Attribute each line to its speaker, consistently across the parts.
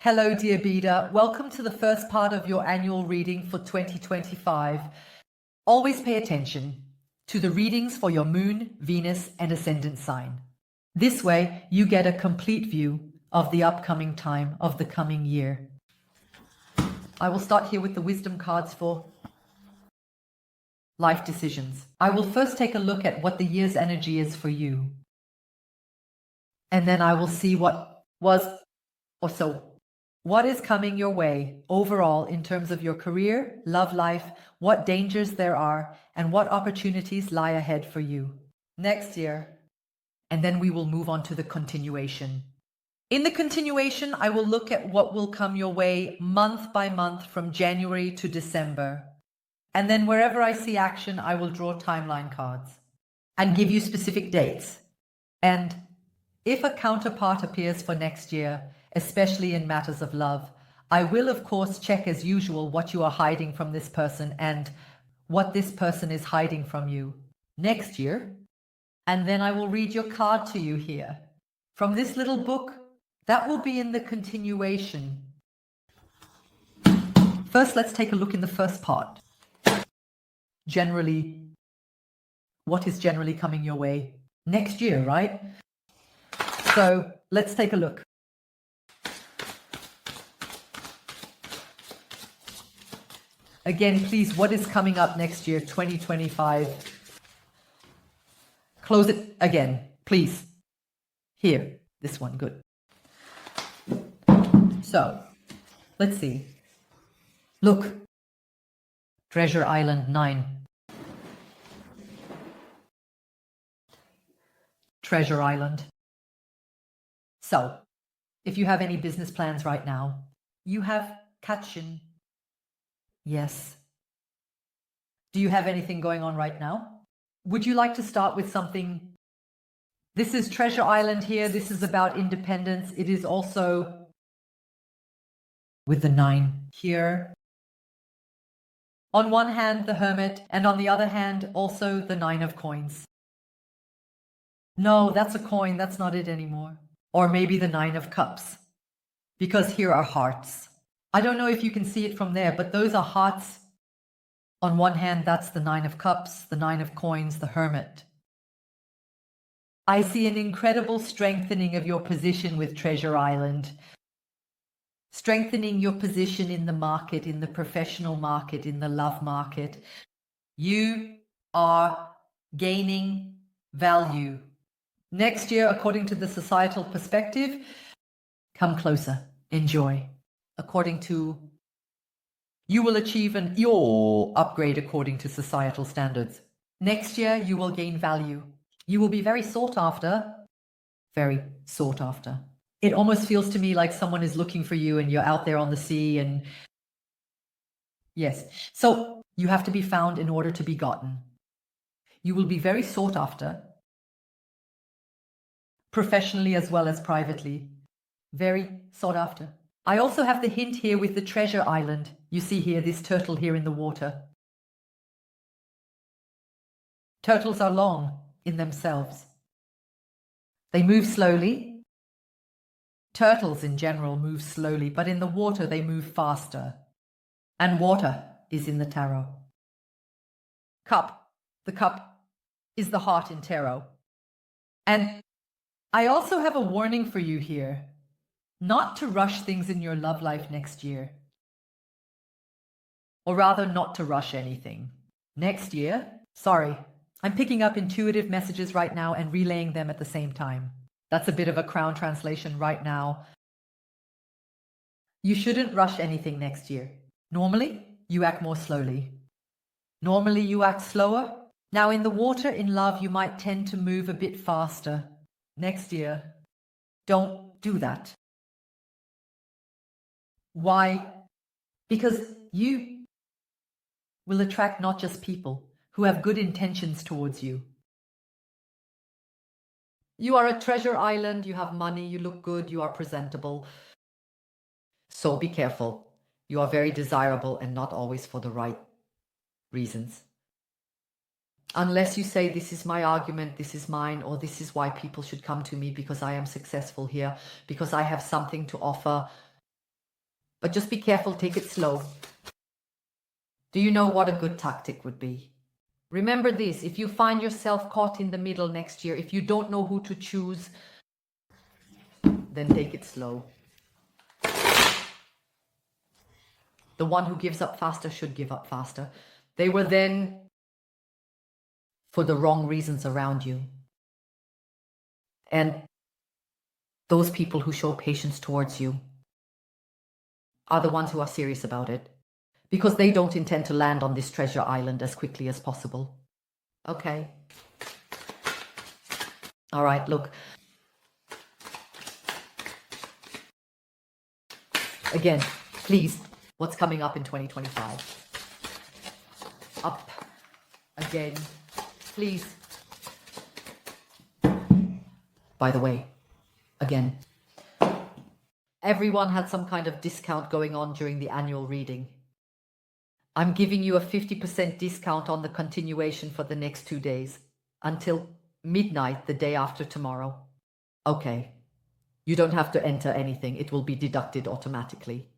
Speaker 1: Hello, dear Bida. Welcome to the first part of your annual reading for 2025. Always pay attention to the readings for your moon, Venus, and ascendant sign. This way, you get a complete view of the upcoming time of the coming year. I will start here with the wisdom cards for life decisions. I will first take a look at what the year's energy is for you. And then I will see what is coming your way overall in terms of your career, love life, what dangers there are, and what opportunities lie ahead for you next year. And then we will move on to the continuation. In the continuation, I will look at what will come your way month by month from January to December. And then wherever I see action, I will draw timeline cards and give you specific dates. And if a counterpart appears for next year, especially in matters of love, I will of course check as usual what you are hiding from this person and what this person is hiding from you next year. And then I will read your card to you here from this little book. That will be in the continuation. First, let's take a look in the first part. Generally, what is generally coming your way next year, right? So let's take a look. Again, please, what is coming up next year, 2025? Close it again, please. Here, this one, good. So, let's see. Look, Treasure Island 9. Treasure Island. So, if you have any business plans right now, you have Kachin. Yes. Do you have anything going on right now? Would you like to start with something? This is Treasure Island here. This is about independence. It is also with the 9 here. On one hand, the Hermit, and on the other hand, also the 9 of coins. No, that's a coin. That's not it anymore. Or maybe the 9 of cups, because here are hearts. I don't know if you can see it from there, but those are hearts. On one hand, that's the 9 of cups, the 9 of coins, the Hermit. I see an incredible strengthening of your position with Treasure Island. Strengthening your position in the market, in the professional market, in the love market. You are gaining value. Next year, according to the societal perspective, come closer, enjoy. According to, you will achieve your upgrade according to societal standards. Next year, you will gain value. You will be very sought after. Very sought after. It almost feels to me like someone is looking for you and you're out there on the sea and yes. So you have to be found in order to be gotten. You will be very sought after. Professionally as well as privately. Very sought after. I also have the hint here with the Treasure Island. You see here this turtle here in the water. Turtles are long in themselves. They move slowly. Turtles in general move slowly, but in the water they move faster. And water is in the tarot. Cup. The cup is the heart in tarot. And I also have a warning for you here. Not to rush things in your love life next year. Or rather, not to rush anything. Next year, sorry, I'm picking up intuitive messages right now and relaying them at the same time. That's a bit of a crown translation right now. You shouldn't rush anything next year. Normally, you act more slowly. Normally, you act slower. Now, in the water, in love, you might tend to move a bit faster. Next year, don't do that. Why? Because you will attract not just people who have good intentions towards you. You are a treasure island, you have money, you look good, you are presentable. So be careful. You are very desirable and not always for the right reasons. Unless you say, this is my argument, this is mine, or this is why people should come to me because I am successful here, because I have something to offer. But just be careful, take it slow. Do you know what a good tactic would be? Remember this, if you find yourself caught in the middle next year, if you don't know who to choose, then take it slow. The one who gives up faster should give up faster. They were then for the wrong reasons around you. And those people who show patience towards you are the ones who are serious about it, because they don't intend to land on this treasure island as quickly as possible. Okay. All right, look. Again, please, what's coming up in 2025? Up again, please. By the way, again, everyone had some kind of discount going on during the annual reading. I'm giving you a 50% discount on the continuation for the next 2 days until midnight the day after tomorrow. Okay. You don't have to enter anything. It will be deducted automatically.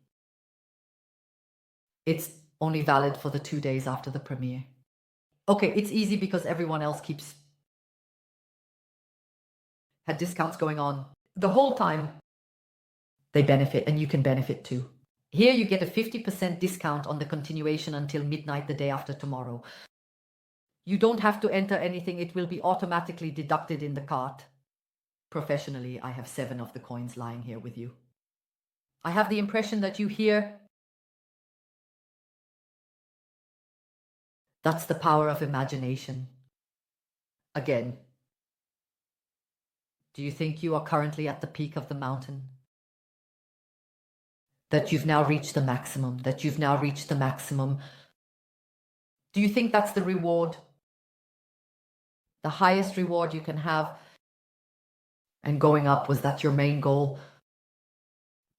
Speaker 1: It's only valid for the 2 days after the premiere. Okay, it's easy because everyone else had discounts going on the whole time. They benefit and you can benefit too. Here you get a 50% discount on the continuation until midnight the day after tomorrow. You don't have to enter anything. It will be automatically deducted in the cart. Professionally, I have 7 of the coins lying here with you. I have the impression that you hear. That's the power of imagination. Again, do you think you are currently at the peak of the mountain? That you've now reached the maximum, Do you think that's the reward? The highest reward you can have? And going up, was that your main goal?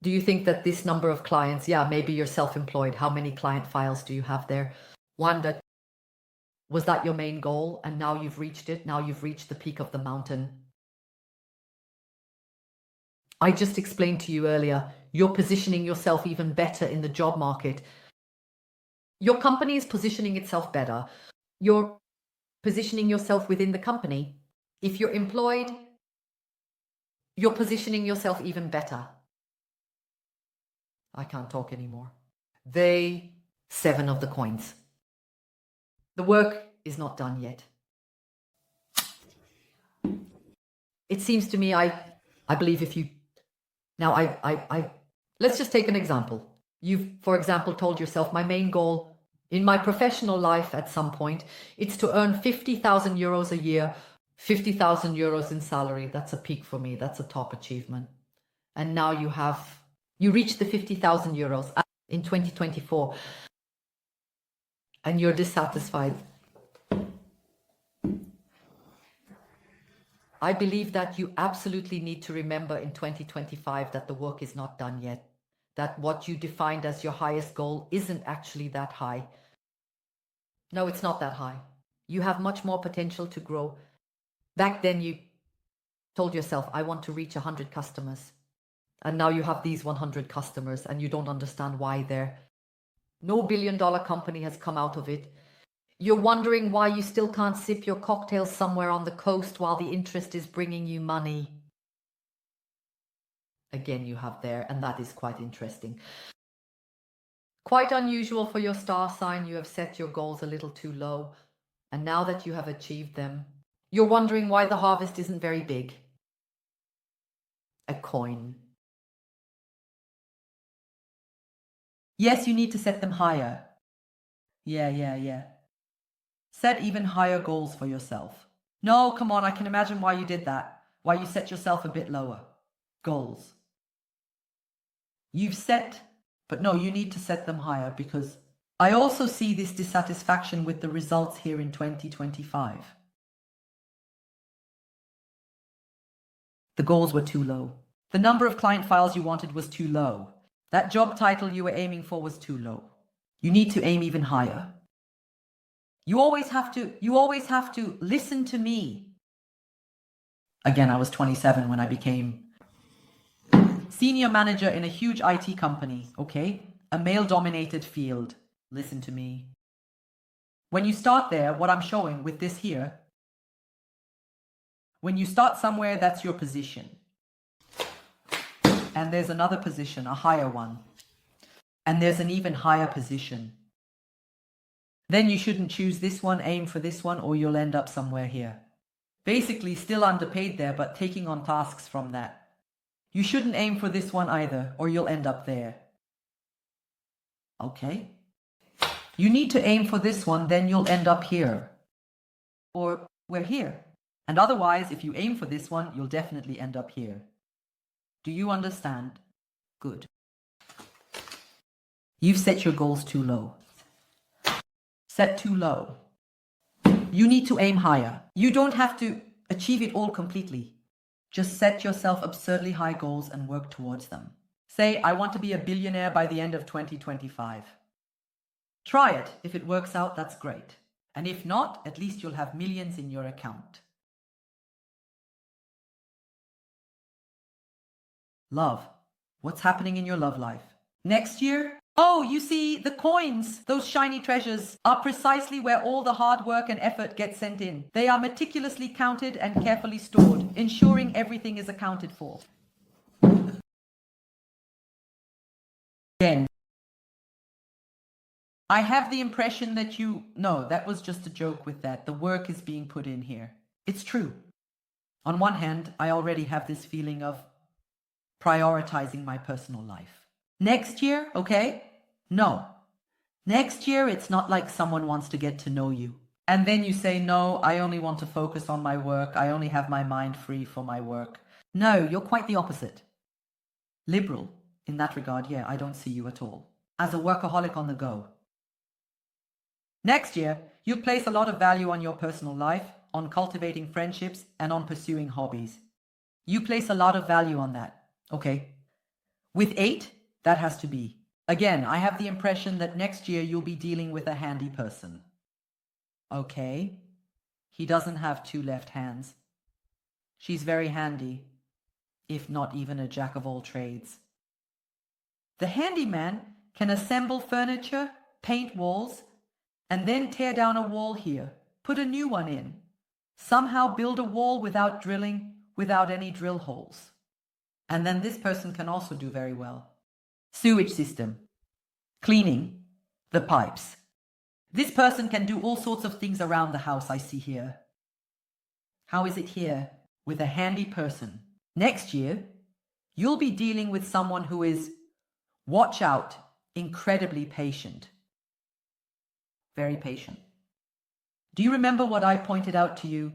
Speaker 1: Do you think that this number of clients, maybe you're self-employed, how many client files do you have there? Was that your main goal? And now you've reached it. Now you've reached the peak of the mountain. I just explained to you earlier, you're positioning yourself even better in the job market. Your company is positioning itself better. You're positioning yourself within the company. If you're employed, you're positioning yourself even better. I can't talk anymore. 7 of the coins. The work is not done yet. It seems to me, I believe if you... Now, let's just take an example. You've, for example, told yourself, my main goal in my professional life at some point, it's to earn 50,000 euros a year, 50,000 euros in salary. That's a peak for me. That's a top achievement. And now you reached the 50,000 euros in 2024 and you're dissatisfied. I believe that you absolutely need to remember in 2025 that the work is not done yet, that what you defined as your highest goal isn't actually that high. No, it's not that high. You have much more potential to grow. Back then you told yourself, I want to reach 100 customers. And now you have these 100 customers and you don't understand why no billion-dollar company has come out of it. You're wondering why you still can't sip your cocktails somewhere on the coast while the interest is bringing you money. Again, you have there, and that is quite interesting. Quite unusual for your star sign. You have set your goals a little too low. And now that you have achieved them, you're wondering why the harvest isn't very big. A coin.
Speaker 2: Yes, you need to set them higher. Yeah. Set even higher goals for yourself. No, come on, I can imagine why you did that. Why you set yourself a bit lower. Goals. You've set, but no, you need to set them higher because I also see this dissatisfaction with the results here in 2025. The goals were too low. The number of client files you wanted was too low. That job title you were aiming for was too low. You need to aim even higher. You always have to listen to me. Again, I was 27 when I became Senior manager in a huge IT company, okay? A male-dominated field. Listen to me. When you start there, what I'm showing with this here, when you start somewhere, that's your position. And there's another position, a higher one. And there's an even higher position. Then you shouldn't choose this one, aim for this one, or you'll end up somewhere here. Basically, still underpaid there, but taking on tasks from that. You shouldn't aim for this one either, or you'll end up there. Okay? You need to aim for this one, then you'll end up here. Or we're here. And otherwise, if you aim for this one, you'll definitely end up here. Do you understand? Good. You've set your goals too low. Set too low. You need to aim higher. You don't have to achieve it all completely. Just set yourself absurdly high goals and work towards them. Say, I want to be a billionaire by the end of 2025. Try it. If it works out, that's great. And if not, at least you'll have millions in your account. Love. What's happening in your love life? Next year? Oh, you see, the coins, those shiny treasures, are precisely where all the hard work and effort gets sent in. They are meticulously counted and carefully stored, ensuring everything is accounted for. Again, I have the impression that No, that was just a joke with that. The work is being put in here. It's true. On one hand, I already have this feeling of prioritizing my personal life. Next year, okay? No. Next year, it's not like someone wants to get to know you. And then you say, no, I only want to focus on my work. I only have my mind free for my work. No, you're quite the opposite. Liberal. In that regard, yeah, I don't see you at all. As a workaholic on the go. Next year, you place a lot of value on your personal life, on cultivating friendships, and on pursuing hobbies. You place a lot of value on that. Okay. With 8, that has to be. Again, I have the impression that next year you'll be dealing with a handy person. Okay. He doesn't have 2 left hands. She's very handy, if not even a jack of all trades. The handyman can assemble furniture, paint walls, and then tear down a wall here, put a new one in. Somehow build a wall without drilling, without any drill holes. And then this person can also do very well. Sewage system. Cleaning the pipes. This person can do all sorts of things around the house I see here. How is it here? With a handy person. Next year, you'll be dealing with someone who is, watch out, incredibly patient. Very patient. Do you remember what I pointed out to you?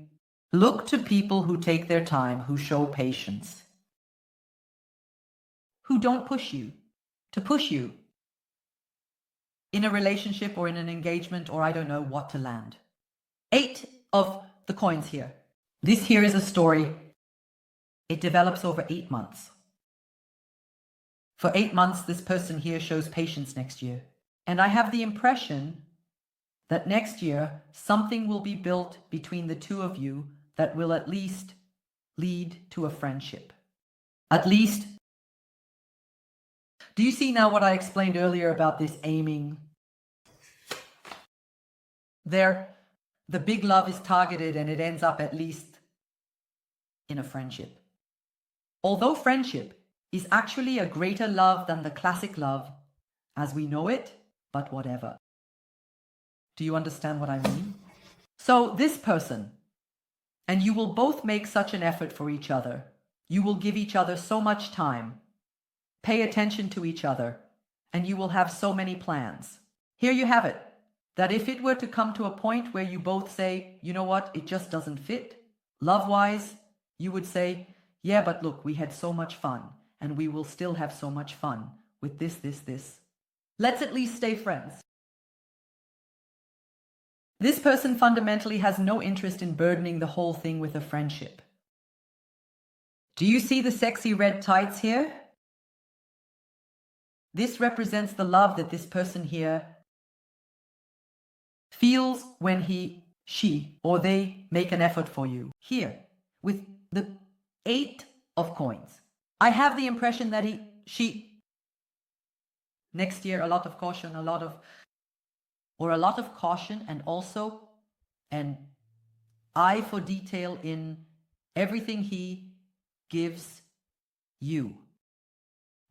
Speaker 2: Look to people who take their time, who show patience. Who don't push you. To push you. In a relationship or in an engagement or I don't know what to land. 8 of the coins here. This here is a story. It develops over 8 months. For 8 months, this person here shows patience next year. And I have the impression that next year, something will be built between the two of you that will at least lead to a friendship. At least. Do you see now what I explained earlier about this aiming? There, the big love is targeted and it ends up at least in a friendship. Although friendship is actually a greater love than the classic love as we know it, but whatever. Do you understand what I mean? So this person, and you will both make such an effort for each other. You will give each other so much time. Pay attention to each other, and you will have so many plans. Here you have it, that if it were to come to a point where you both say, you know what, it just doesn't fit, love-wise, you would say, yeah, but look, we had so much fun, and we will still have so much fun with this. Let's at least stay friends. This person fundamentally has no interest in burdening the whole thing with a friendship. Do you see the sexy red tights here? This represents the love that this person here feels when he, she, or they make an effort for you. Here, with the 8 of coins. I have the impression that next year, a lot of caution, a lot of caution, and also an eye for detail in everything he gives you.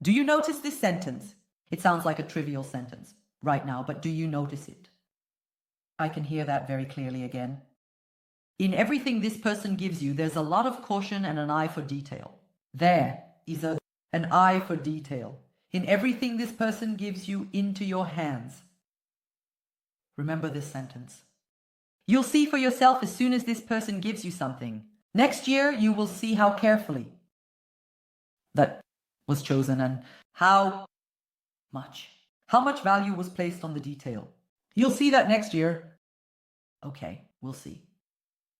Speaker 2: Do you notice this sentence? It sounds like a trivial sentence right now, but do you notice it? I can hear that very clearly again. In everything this person gives you, there's a lot of caution and an eye for detail. There is an eye for detail in everything this person gives you into your hands. Remember this sentence. You'll see for yourself as soon as this person gives you something. Next year, you will see how carefully that was chosen and how much value was placed on the detail. You'll see that next year. Okay, we'll see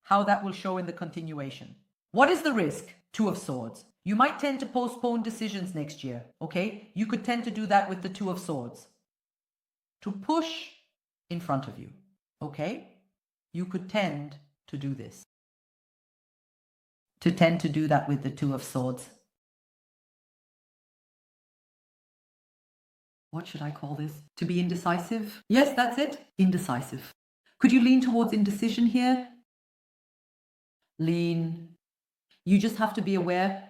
Speaker 2: how that will show in the continuation. What is the risk? Two of Swords. You might tend to postpone decisions next year, okay? You could tend to do that with the Two of Swords. To push in front of you, okay? You could tend to do this. To tend to do that with the Two of Swords. What should I call this? To be indecisive? Yes, that's it. Indecisive. Could you lean towards indecision here? Lean. You just have to be aware.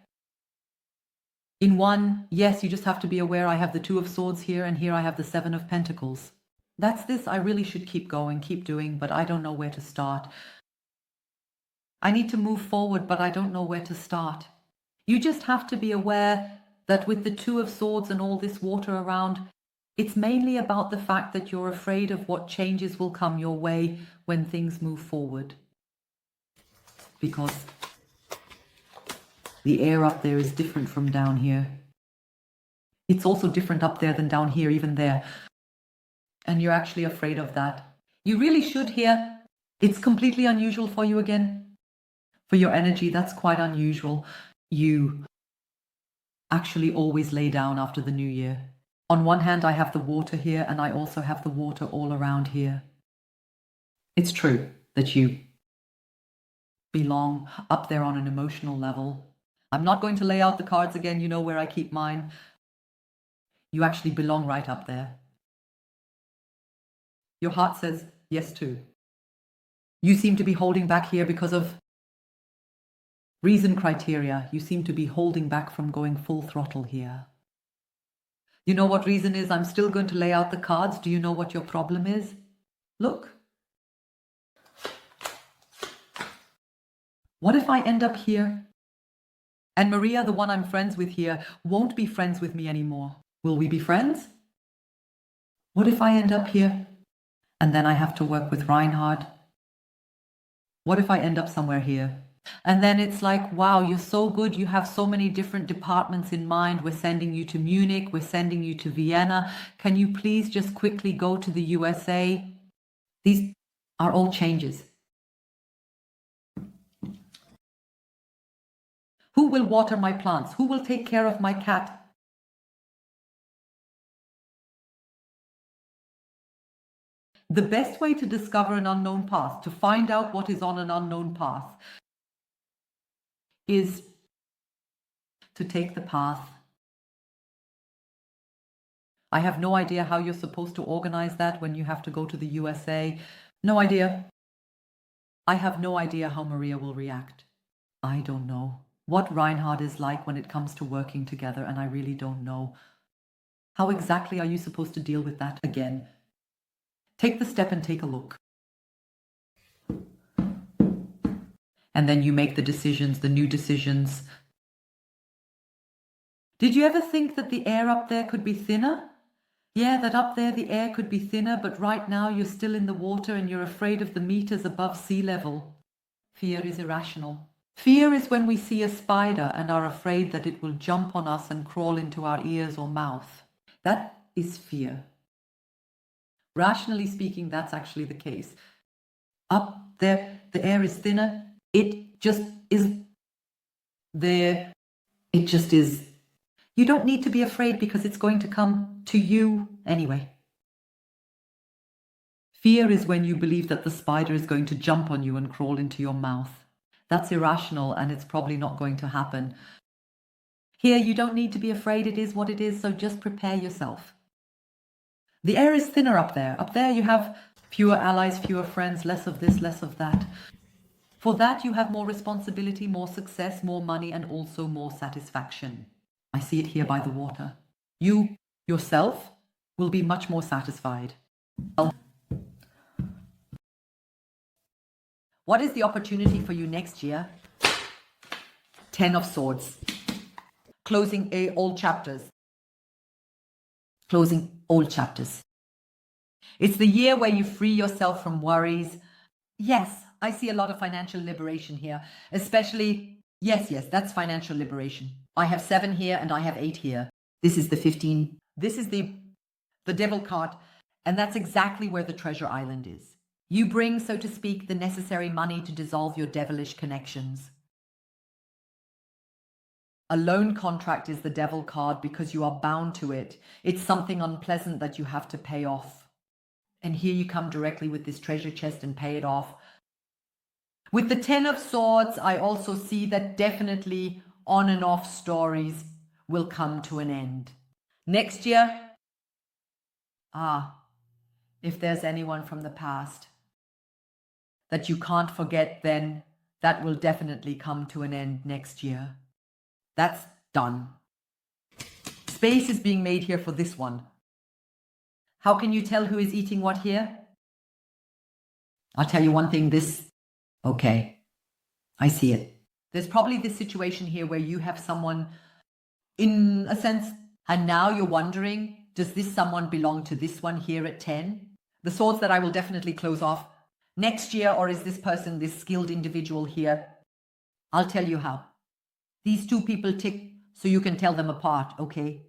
Speaker 2: In one, yes, you just have to be aware I have the Two of Swords here, and here I have the Seven of Pentacles. That's this. I really should keep going, keep doing, but I don't know where to start. I need to move forward, but I don't know where to start. You just have to be aware that with the Two of Swords and all this water around, it's mainly about the fact that you're afraid of what changes will come your way when things move forward. Because the air up there is different from down here. It's also different up there than down here, even there. And you're actually afraid of that. You really should here. It's completely unusual for you again. For your energy, that's quite unusual. You actually always lay down after the new year. On one hand, I have the water here, and I also have the water all around here. It's true that you belong up there on an emotional level. I'm not going to lay out the cards again. You know where I keep mine. You actually belong right up there. Your heart says yes too. You seem to be holding back here because of reason criteria. You seem to be holding back from going full throttle here. You know what reason is? I'm still going to lay out the cards. Do you know what your problem is? Look. What if I end up here? And Maria, the one I'm friends with here, won't be friends with me anymore. Will we be friends? What if I end up here? And then I have to work with Reinhard. What if I end up somewhere here? And then it's like, wow, you're so good. You have so many different departments in mind. We're sending you to Munich. We're sending you to Vienna. Can you please just quickly go to the USA? These are all changes. Who will water my plants? Who will take care of my cat? The best way to discover an unknown path, to find out what is on an unknown path, is to take the path. I have no idea how you're supposed to organize that when you have to go to the USA. No idea. I have no idea how Maria will react. I don't know what Reinhard is like when it comes to working together, and I really don't know. How exactly are you supposed to deal with that again? Take the step and take a look. And then you make the decisions, the new decisions. Did you ever think that the air up there could be thinner? Yeah, that up there the air could be thinner, but right now you're still in the water and you're afraid of the meters above sea level. Fear is irrational. Fear is when we see a spider and are afraid that it will jump on us and crawl into our ears or mouth. That is fear. Rationally speaking, that's actually the case. Up there, the air is thinner. It just is there. It just is. You don't need to be afraid because it's going to come to you anyway. Fear is when you believe that the spider is going to jump on you and crawl into your mouth. That's irrational and it's probably not going to happen. Here, you don't need to be afraid. It is what it is, so just prepare yourself. The air is thinner up there. Up there you have fewer allies, fewer friends, less of this, less of that. For that, you have more responsibility, more success, more money, and also more satisfaction. I see it here by the water. You, yourself, will be much more satisfied. What is the opportunity for you next year? 10 of Swords. Closing old chapters. Closing old chapters. It's the year where you free yourself from worries. Yes, I see a lot of financial liberation here, especially, yes, that's financial liberation. I have 7 here and I have 8 here. This is the 15. This is the devil card, and that's exactly where the treasure island is. You bring, so to speak, the necessary money to dissolve your devilish connections. A loan contract is the devil card because you are bound to it. It's something unpleasant that you have to pay off. And here you come directly with this treasure chest and pay it off. With the 10 of Swords, I also see that definitely on and off stories will come to an end. Next year, if there's anyone from the past that you can't forget, then that will definitely come to an end next year. That's done. Space is being made here for this one. How can you tell who is eating what here? I'll tell you one thing, okay, I see it. There's probably this situation here where you have someone in a sense, and now you're wondering, does this someone belong to this one here at 10? The Swords that I will definitely close off next year, or is this person, this skilled individual here? I'll tell you how. These two people tick so you can tell them apart, okay?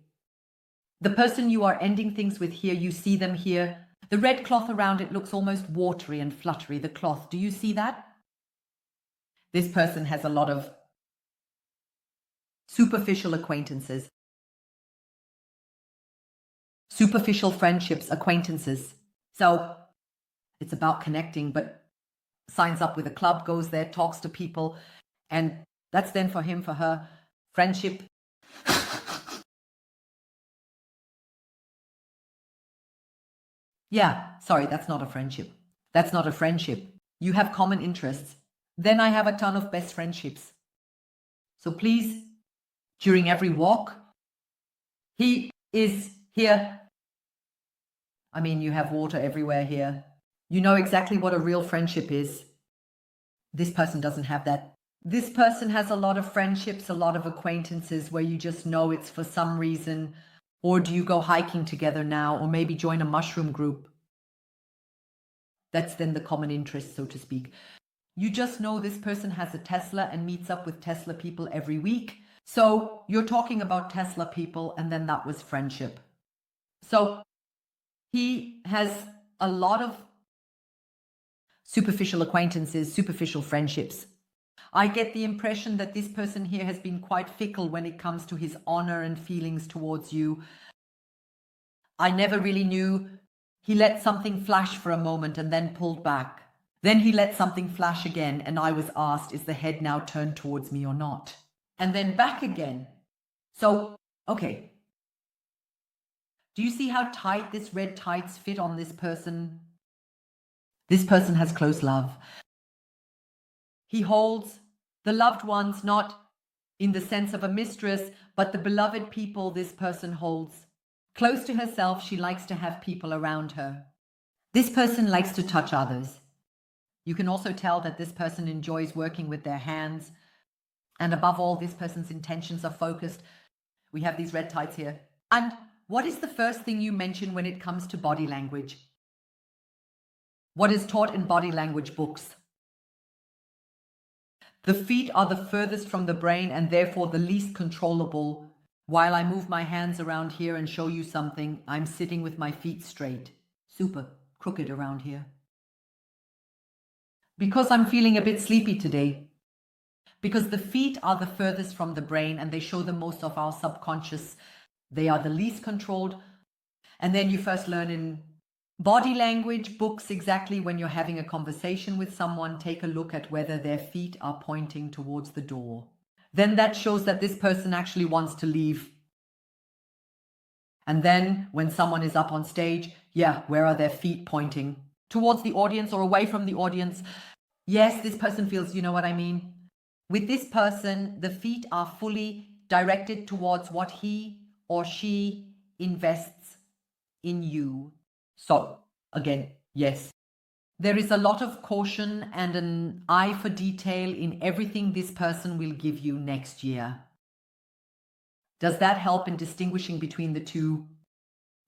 Speaker 2: The person you are ending things with here, you see them here. The red cloth around it looks almost watery and fluttery, the cloth. Do you see that? This person has a lot of superficial acquaintances. Superficial friendships, acquaintances. So it's about connecting, but signs up with a club, goes there, talks to people, and that's then for him, for her, friendship. Yeah, sorry, that's not a friendship. That's not a friendship. You have common interests. Then I have a ton of best friendships. So please, during every walk, he is here. I mean, you have water everywhere here. You know exactly what a real friendship is. This person doesn't have that. This person has a lot of friendships, a lot of acquaintances where you just know it's for some reason. Or do you go hiking together now, or maybe join a mushroom group? That's then the common interest, so to speak. You just know this person has a Tesla and meets up with Tesla people every week. So you're talking about Tesla people, and then that was friendship. So he has a lot of superficial acquaintances, superficial friendships. I get the impression that this person here has been quite fickle when it comes to his honor and feelings towards you. I never really knew. He let something flash for a moment and then pulled back. Then he let something flash again, and I was asked, is the head now turned towards me or not? And then back again. So, okay. Do you see how tight this red tights fit on this person? This person has close love. He holds the loved ones, not in the sense of a mistress, but the beloved people this person holds. Close to herself, she likes to have people around her. This person likes to touch others. You can also tell that this person enjoys working with their hands. And above all, this person's intentions are focused. We have these red tights here. And what is the first thing you mention when it comes to body language? What is taught in body language books? The feet are the furthest from the brain and therefore the least controllable. While I move my hands around here and show you something, I'm sitting with my feet straight. Super crooked around here. Because I'm feeling a bit sleepy today. Because the feet are the furthest from the brain and they show the most of our subconscious. They are the least controlled. And then you first learn in body language books exactly when you're having a conversation with someone, take a look at whether their feet are pointing towards the door. then that shows that this person actually wants to leave. And then when someone is up on stage, yeah, where are their feet pointing? Towards the audience or away from the audience? Yes, this person feels, you know what I mean? With this person, the feet are fully directed towards what he or she invests in you. So, again, yes. There is a lot of caution and an eye for detail in everything this person will give you next year. Does that help in distinguishing between the two?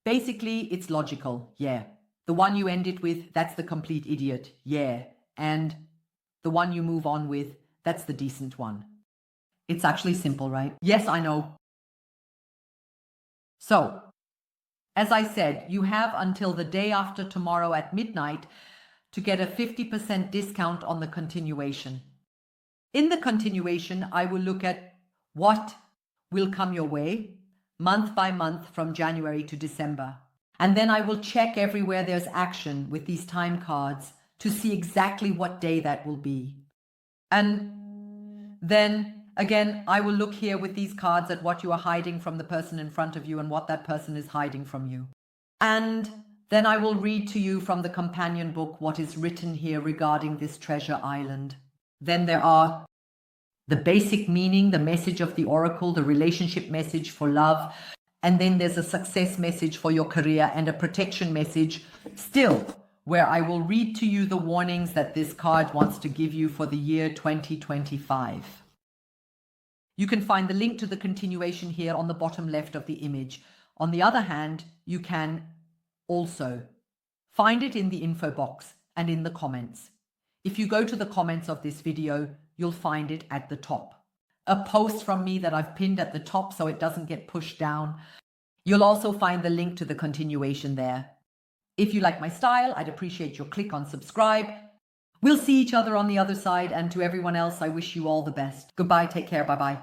Speaker 2: Basically, it's logical, yeah. The one you end it with, that's the complete idiot, yeah. And the one you move on with, that's the decent one. It's actually simple, right? Yes, I know. So, as I said, you have until the day after tomorrow at midnight to get a 50% discount on the continuation. In the continuation, I will look at what will come your way month by month from January to December. And then I will check everywhere there's action with these time cards to see exactly what day that will be. And then again, I will look here with these cards at what you are hiding from the person in front of you and what that person is hiding from you. And then I will read to you from the companion book what is written here regarding this treasure island. Then there are the basic meaning, the message of the oracle, the relationship message for love, and then there's a success message for your career and a protection message still, where I will read to you the warnings that this card wants to give you for the year 2025. You can find the link to the continuation here on the bottom left of the image. On the other hand, you can also find it in the info box and in the comments. If you go to the comments of this video, you'll find it at the top. A post from me that I've pinned at the top so it doesn't get pushed down. You'll also find the link to the continuation there. If you like my style, I'd appreciate your click on subscribe. We'll see each other on the other side, and to everyone else, I wish you all the best. Goodbye, take care, bye-bye.